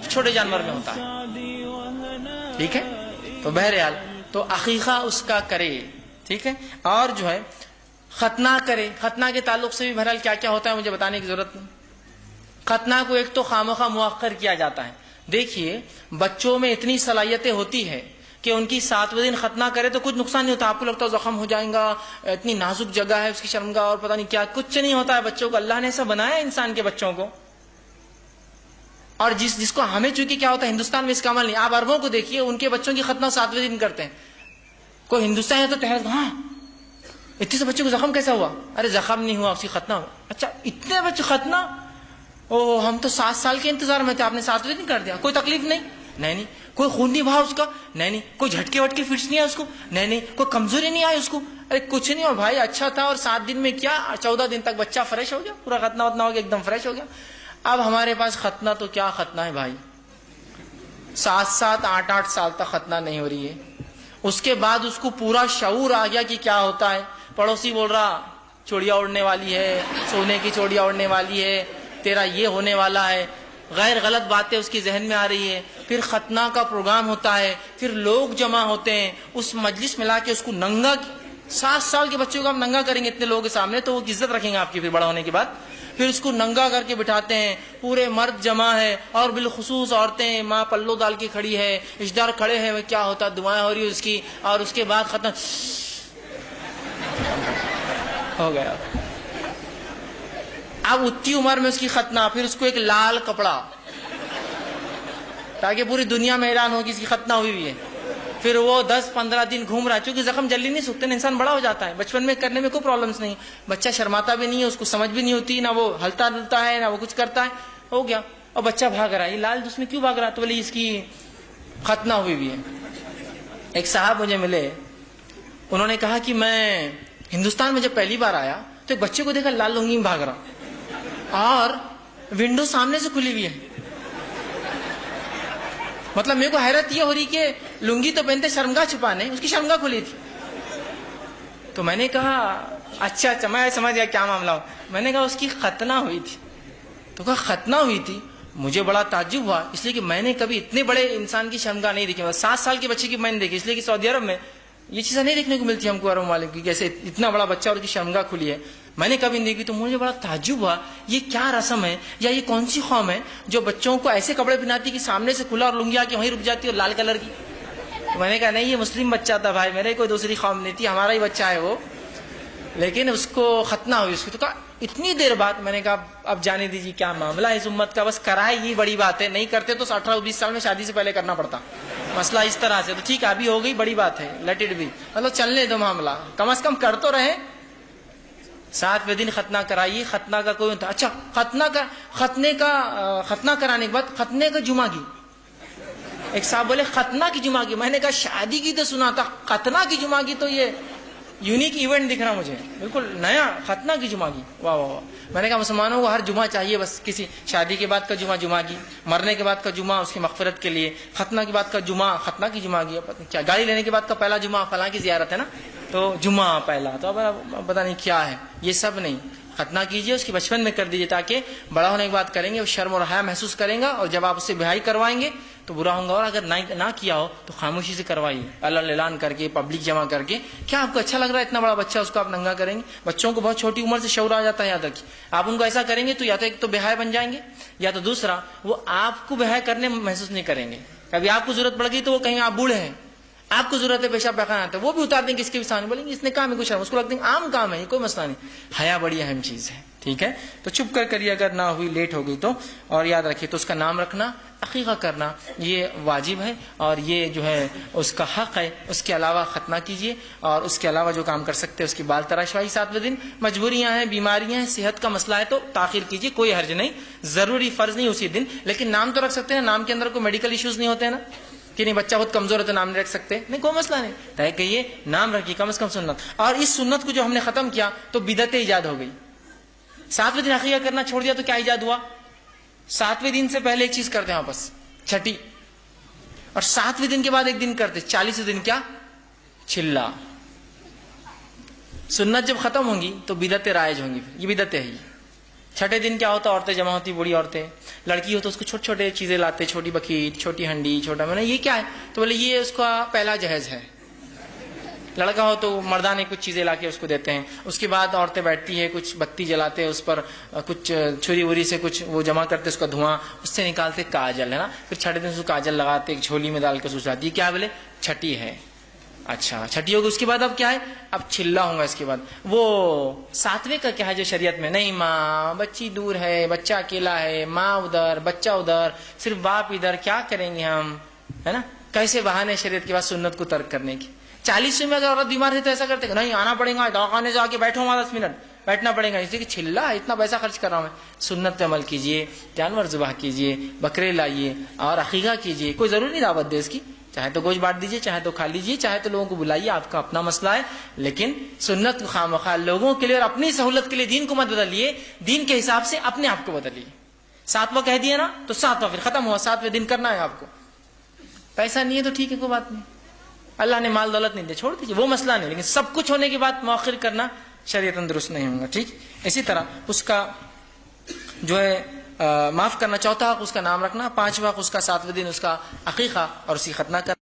چھوٹے جانور میں ہوتا ہے. ٹھیک ہے, تو بہرحال تو عقیقہ اس کا کرے. ٹھیک ہے, اور جو ہے ختنہ کرے. ختنہ کے تعلق سے بھی بہرحال کیا کیا ہوتا ہے مجھے بتانے کی ضرورت نہیں. ختنہ کو ایک تو خامخواہ مؤخر کیا جاتا ہے. دیکھیے بچوں میں اتنی صلاحیتیں ہوتی ہے کہ ان کی 7ویں دن ختنہ کرے تو کچھ نقصان نہیں ہوتا. آپ کو لگتا ہے زخم ہو جائیں گا, اتنی نازک جگہ ہے اس کی شرمگاہ اور پتہ نہیں کیا, کچھ نہیں ہوتا ہے بچوں کو. اللہ نے ایسا بنایا انسان کے بچوں کو. اور جس کو ہمیں چونکہ کیا ہوتا ہے ہندوستان میں اس کا عمل نہیں. آپ عربوں کو دیکھیے, ان کے بچوں کی ختنہ 7ویں دن کرتے ہیں. کوئی ہندوستان ہے تو کہہ ہاں اتنے سے بچوں کو زخم کیسا ہوا؟ ارے زخم نہیں ہوا, اس کی ختنہ ہوا. اچھا اتنے بچے ختنہ, او ہم تو 7 سال کے انتظار میں تھے, آپ نے 7ویں دن کر دیا. کوئی تکلیف نہیں, نہیں. کوئی خون نہیں بہا اس کا, نہیں. کوئی جھٹکے وٹکے فٹس نہیں آئے اس کو, نہیں. کوئی کمزوری نہیں آئی اس کو, ارے کچھ نہیں ہو بھائی, اچھا تھا. اور 7 دن میں کیا 14 دن تک بچہ فریش ہو گیا, پورا ختنہ وتنا ہو گیا, ایک دم فریش ہو گیا. اب ہمارے پاس ختنہ تو کیا ختنہ ہے بھائی, 7 8 سال تک ختنہ نہیں ہو رہی ہے. اس کے بعد اس کو پورا شعور آ گیا کہ کیا ہوتا ہے. پڑوسی بول رہا چوڑیاں اڑنے والی ہے, سونے کی چوڑیاں اڑنے والی ہے, تیرا یہ ہونے والا ہے, غیر غلط باتیں اس کی ذہن میں آ رہی ہے. پھر ختنہ کا پروگرام ہوتا ہے, پھر لوگ جمع ہوتے ہیں, اس مجلس میں لا کے اس کو ننگا. 7 سال کے بچوں کو آپ ننگا کریں گے اتنے لوگوں کے سامنے تو وہ عزت رکھیں گے آپ کی پھر بڑا ہونے کے بعد. پھر اس کو ننگا کر کے بٹھاتے ہیں, پورے مرد جمع ہے اور بالخصوص عورتیں, ماں پلو ڈال کے کھڑی ہے, رشتہ دار کھڑے ہیں, کیا ہوتا دعائیں ہو رہی ہے اس کی. اور اس کے بعد ختم ہو گیا. اب اتنی عمر میں اس کی ختنہ, پھر اس کو ایک لال کپڑا تاکہ پوری دنیا میں اعلان ہو کہ اس کی ختنہ ہوئی ہے. پھر وہ 10-15 دن گھوم رہا ہے, چونکہ زخم جلدی نہیں سوکھتے, انسان بڑا ہو جاتا ہے. بچپن میں کرنے میں کوئی پرابلمس نہیں, بچہ شرماتا بھی نہیں ہے, اس کو سمجھ بھی نہیں ہوتی, نہ وہ ہلتا ڈلتا ہے نہ وہ کچھ کرتا ہے. ہو گیا, اور بچہ بھاگ رہا ہے, یہ لال اس میں کیوں بھاگ رہا؟ تو بولے اس کی ختنہ ہوئی ہے. ایک صاحب مجھے ملے, انہوں نے کہا کہ میں ہندوستان میں جب پہلی بار آیا تو ایک بچے کو دیکھا لال لنگی میں بھاگ رہا اور ونڈو سامنے سے کھلی ہوئی ہے. مطلب میرے کو حیرت یہ ہو رہی کہ لنگی تو پہنتے شرمگاہ چھپانے, اس کی شرمگاہ کھلی تھی. تو میں نے کہا اچھا میں سمجھ گیا کیا معاملہ ہو. میں نے کہا اس کی ختنہ ہوئی تھی. تو کہا ختنہ ہوئی تھی. مجھے بڑا تعجب ہوا, اس لیے کہ میں نے کبھی اتنے بڑے انسان کی شرمگاہ نہیں دیکھی. 7 سال کے بچے کی میں نے دیکھی, اس لیے کہ سعودی عرب میں یہ چیزیں نہیں دیکھنے کو ملتی ہم کو عرب ممالک کی, جیسے اتنا بڑا بچہ اور اس کی شرمگاہ کھلی ہے. میں نے کبھی نہیں دیکھی. تو مجھے بڑا تعجب ہوا, یہ کیا رسم ہے یا یہ کون سی قوم ہے جو بچوں کو ایسے کپڑے پہناتی کہ سامنے سے کھلا اور لنگی آ کے وہیں رک جاتی اور لال کلر کی. میں نے کہا نہیں, یہ مسلم بچہ تھا بھائی, میرے کوئی دوسری قوم نہیں تھی, ہمارا ہی بچہ ہے وہ, لیکن اس کو ختنہ ہوئی اس کی. تو کہا اتنی دیر بعد. میں نے کہا اب جانے دیجیے کیا معاملہ ہے اس امت کا, بس کرائے یہ بڑی بات ہے, نہیں کرتے تو 18-20 سال میں شادی سے پہلے کرنا پڑتا مسئلہ اس طرح سے. تو ٹھیک ہے ابھی ہو گئی, بڑی بات ہے, لیٹ اٹ بی, مطلب چلنے دو معاملہ, کم از کم کر تو رہے. 7ویں دن ختنہ کرائیے. ختنہ کا کوئی اچھا ختنہ کرانے کے بعد ختنے کا جمعہ کی. ایک صاحب بولے ختنہ کی جمعہ کی. میں نے کہا شادی کی تو سنا تھا, ختنہ کی جمعہ کی تو یہ یونیک ایونٹ دکھ رہا مجھے, بالکل نیا. ختنہ کی جمعہ کی, واہ واہ واہ. میں نے کہا مسلمانوں کو ہر جمعہ چاہیے, بس کسی شادی کے بعد کا جمعہ کی, مرنے کے بعد کا جمعہ اس کی مغفرت کے لیے, ختنہ کے بعد کا جمعہ ختنہ کی جمعہ کی, کیا گاڑی لینے کے بعد کا پہلا جمعہ فلاں کی زیارت ہے نا, تو جمعہ پہلا. تو اب پتہ نہیں کیا ہے, یہ سب نہیں. ختنہ کیجئے, اس کی بچپن میں کر دیجئے تاکہ بڑا ہونے کے بعد کریں گے وہ شرم اور حیا محسوس کریں گا, اور جب آپ اس سے بہائی کروائیں گے تو برا ہوگا. اور اگر نہ کیا ہو تو خاموشی سے کروائیے, اعلان کر کے, پبلک جمع کر کے. کیا آپ کو اچھا لگ رہا ہے اتنا بڑا بچہ, اس کو آپ ننگا کریں گے؟ بچوں کو بہت چھوٹی عمر سے شعور آ جاتا ہے, یاد رکھیے. آپ ان کو ایسا کریں گے تو یا تو ایک تو بے حیا بن جائیں گے, یا تو دوسرا وہ آپ کو بے حیا کرنے میں محسوس نہیں کریں گے. کبھی آپ کو ضرورت پڑ گئی تو وہ کہیں آپ بوڑھے ہیں, آپ کو ضرورت ہے پیشاب پیخانہ آتا ہے, وہ بھی اتار دیں گے کس کے بھی سامنے, بولیں گے اس نے کام ہے کچھ, اس کو لگتا ہے عام کام ہے, یہ کوئی مسئلہ نہیں. حیا بڑی اہم چیز ہے, ٹھیک ہے. تو چپ کر کریے اگر نہ ہوئی, لیٹ ہو گئی تو. اور یاد رکھیے تو اس کا نام رکھنا, عقیقہ کرنا یہ واجب ہے, اور یہ جو ہے اس کا حق ہے. اس کے علاوہ ختنہ کیجیے, اور اس کے علاوہ جو کام کر سکتے ہیں اس کی بال تراشوائی 7ویں دن. مجبوریاں ہیں, بیماریاں ہیں, صحت کا مسئلہ ہے تو تاخیر کیجیے, کوئی حرج نہیں, ضروری فرض نہیں اسی دن. لیکن نام تو رکھ سکتے ہیں, نام کے اندر کوئی میڈیکل ایشوز نہیں ہوتے ہیں نا, کہ نہیں بچہ بہت کمزور ہے تو نام نہیں رکھ سکتے, نہیں کوئی مسئلہ نہیں. طے کہیے نام رکھیے, کم از کم سنت. اور اس سنت کو جو ہم نے ختم کیا تو بدعت ایجاد ہو گئی. 7ویں دن عقیقہ کرنا چھوڑ دیا تو کیا ایجاد ہوا؟ 7ویں دن سے پہلے ایک چیز کرتے ہیں واپس, چھٹی, اور 7ویں دن کے بعد ایک دن کرتے, 40ویں دن کیا چلا. سنت جب ختم ہوں گی تو بدعتیں رائج ہوں گی, یہ بدعتیں ہے. چھٹے دن کیا ہوتا ہے؟ عورتیں جمع ہوتی، بوڑھی عورتیں، لڑکی ہو تو اس کو چھوٹے چھوٹے چیزیں لاتے، چھوٹی بکیٹ، چھوٹی ہنڈی، چھوٹا، میں نے یہ کیا ہے؟ تو بولے یہ اس کا پہلا جہیز ہے۔ لڑکا ہو تو مردانے کچھ چیزیں لا کے اس کو دیتے ہیں۔ اس کے بعد عورتیں بیٹھتی ہے، کچھ بتی جلاتے ہیں، اس پر کچھ چھری وری سے کچھ وہ جمع کرتے، اس کا دھواں، اس سے نکالتے کاجل، ہے نا، پھر چھٹے دن اس کو کاجل لگاتے، ایک جھولی میں ڈال کے سوچاتی ہے، کیا بولے؟ چھٹی ہے۔ اچھا چھٹی ہوگی، اس کے بعد اب کیا ہے؟ اب چلا ہوں گا۔ اس کے بعد وہ ساتویں کا کیا ہے جو شریعت میں؟ نہیں، ماں بچی دور ہے، بچہ اکیلا ہے، ماں ادھر، بچہ ادھر، صرف باپ ادھر، کیا کریں گے ہم، ہے نا؟ کیسے بہانے شریعت کے بعد سنت کو ترک کرنے کی؟ 40ویں میں اگر عورت بیمار ہے تو ایسا کرتے کہ نہیں آنا پڑے گا، دواخانے سے آ کے بیٹھو وہاں 10 منٹ بیٹھنا پڑے گا، اس لیے کہ چلا اتنا پیسہ خرچ کر رہا ہوں میں۔ سنت پہ عمل کیجئے، جانور ذبح کیجئے، بکرے لائیے اور عقیقہ کیجئے، کوئی ضروری نہیں دعوت دے اس کی، چاہے تو گوشت بانٹ دیجئے، چاہے تو کھا لیجئے، چاہے تو لوگوں کو بلائیے، آپ کا اپنا مسئلہ ہے، لیکن سنت کو خواہ لوگوں کے لیے اور اپنی سہولت کے لیے دین کو مت بدلیے، دین کے حساب سے اپنے آپ کو بدلیے۔ 7واں کہہ دیا نا تو 7واں پھر ختم ہوا، 7ویں دن کرنا ہے آپ کو۔ پیسہ نہیں ہے تو ٹھیک ہے، کوئی بات نہیں، اللہ نے مال دولت نہیں دیا، چھوڑ دیجیے، وہ مسئلہ نہیں، لیکن سب کچھ ہونے کے بعد مؤخر کرنا شریعت درست نہیں ہوگا، ٹھیک۔ اسی طرح اس کا جو ہے معاف کرنا، چوتھا حق اس کا نام رکھنا، 5واں حق اس کا 7ویں دن اس کا عقیقہ اور اسی ختنہ کرنا۔